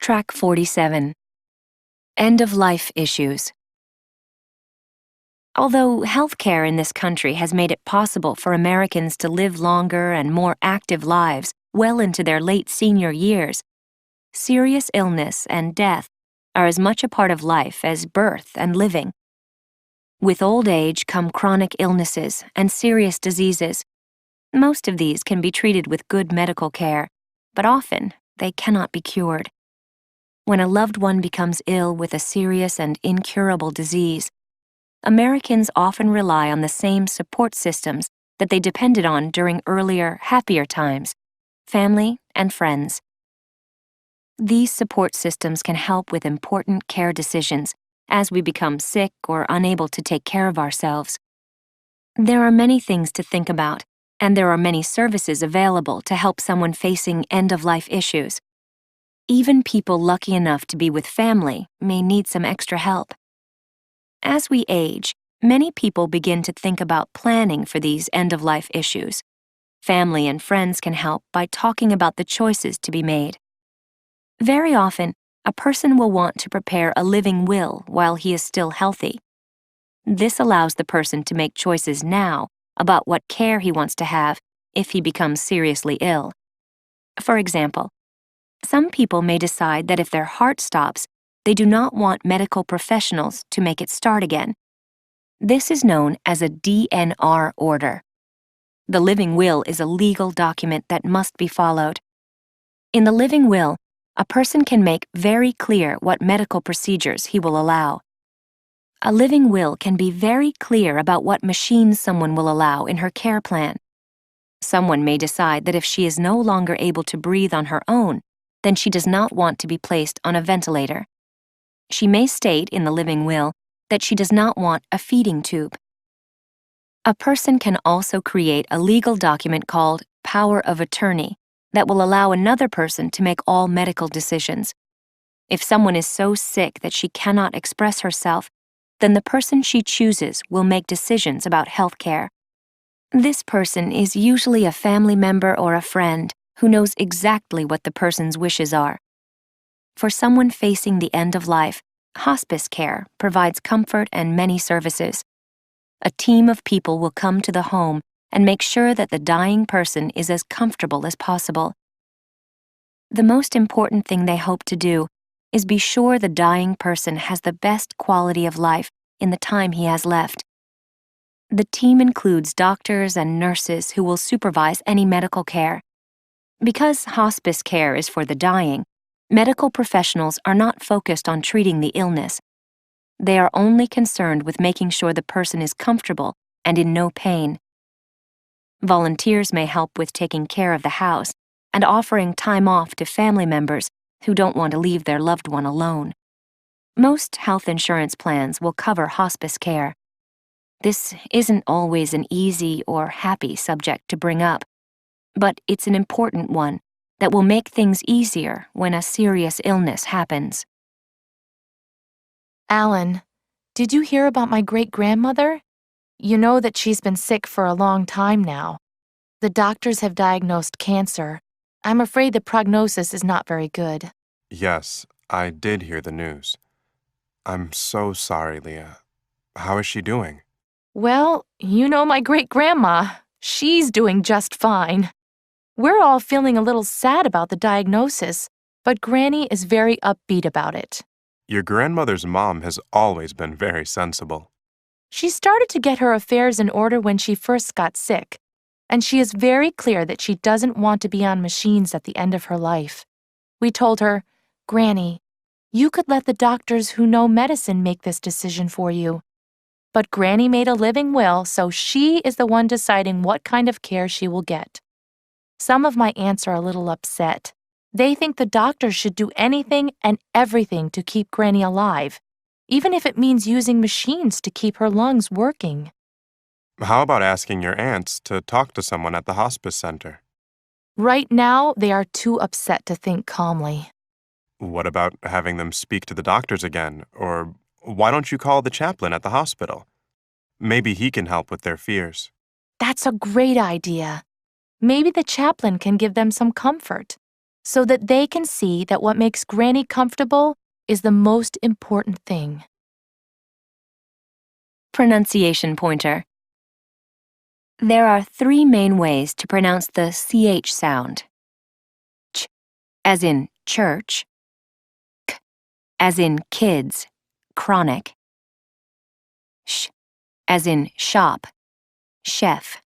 Track 47. End-of-life issues. Although healthcare in this country has made it possible for Americans to live longer and more active lives well into their late senior years, serious illness and death are as much a part of life as birth and living. With old age come chronic illnesses and serious diseases. Most of these can be treated with good medical care, but often they cannot be cured. When a loved one becomes ill with a serious and incurable disease, Americans often rely on the same support systems that they depended on during earlier, happier times: family and friends. These support systems can help with important care decisions as we become sick or unable to take care of ourselves. There are many things to think about, and there are many services available to help someone facing end-of-life issues. Even people lucky enough to be with family may need some extra help. As we age, many people begin to think about planning for these end-of-life issues. Family and friends can help by talking about the choices to be made. Very often, a person will want to prepare a living will while he is still healthy. This allows the person to make choices now about what care he wants to have if he becomes seriously ill. For example, some people may decide that if their heart stops, they do not want medical professionals to make it start again. This is known as a DNR order. The living will is a legal document that must be followed. In the living will, a person can make very clear what medical procedures he will allow. A living will can be very clear about what machines someone will allow in her care plan. Someone may decide that if she is no longer able to breathe on her own, then she does not want to be placed on a ventilator. She may state in the living will that she does not want a feeding tube. A person can also create a legal document called power of attorney that will allow another person to make all medical decisions. If someone is so sick that she cannot express herself, then the person she chooses will make decisions about health care. This person is usually a family member or a friend who knows exactly what the person's wishes are. For someone facing the end of life, hospice care provides comfort and many services. A team of people will come to the home and make sure that the dying person is as comfortable as possible. The most important thing they hope to do is be sure the dying person has the best quality of life in the time he has left. The team includes doctors and nurses who will supervise any medical care. Because hospice care is for the dying, medical professionals are not focused on treating the illness. They are only concerned with making sure the person is comfortable and in no pain. Volunteers may help with taking care of the house and offering time off to family members who don't want to leave their loved one alone. Most health insurance plans will cover hospice care. This isn't always an easy or happy subject to bring up, but it's an important one that will make things easier when a serious illness happens. Alan, did you hear about my great-grandmother? You know that she's been sick for a long time now. The doctors have diagnosed cancer. I'm afraid the prognosis is not very good. Yes, I did hear the news. I'm so sorry, Leah. How is she doing? Well, you know my great-grandma. She's doing just fine. We're all feeling a little sad about the diagnosis, but Granny is very upbeat about it. Your grandmother's mom has always been very sensible. She started to get her affairs in order when she first got sick, and she is very clear that she doesn't want to be on machines at the end of her life. We told her, "Granny, you could let the doctors who know medicine make this decision for you." But Granny made a living will, so she is the one deciding what kind of care she will get. Some of my aunts are a little upset. They think the doctors should do anything and everything to keep Granny alive, even if it means using machines to keep her lungs working. How about asking your aunts to talk to someone at the hospice center? Right now, they are too upset to think calmly. What about having them speak to the doctors again? Or why don't you call the chaplain at the hospital? Maybe he can help with their fears. That's a great idea. Maybe the chaplain can give them some comfort. so that they can see that what makes Granny comfortable is the most important thing. Pronunciation pointer. There are 3 main ways to pronounce the CH sound. Ch, as in church. K, as in kids, chronic. Sh, as in shop, chef.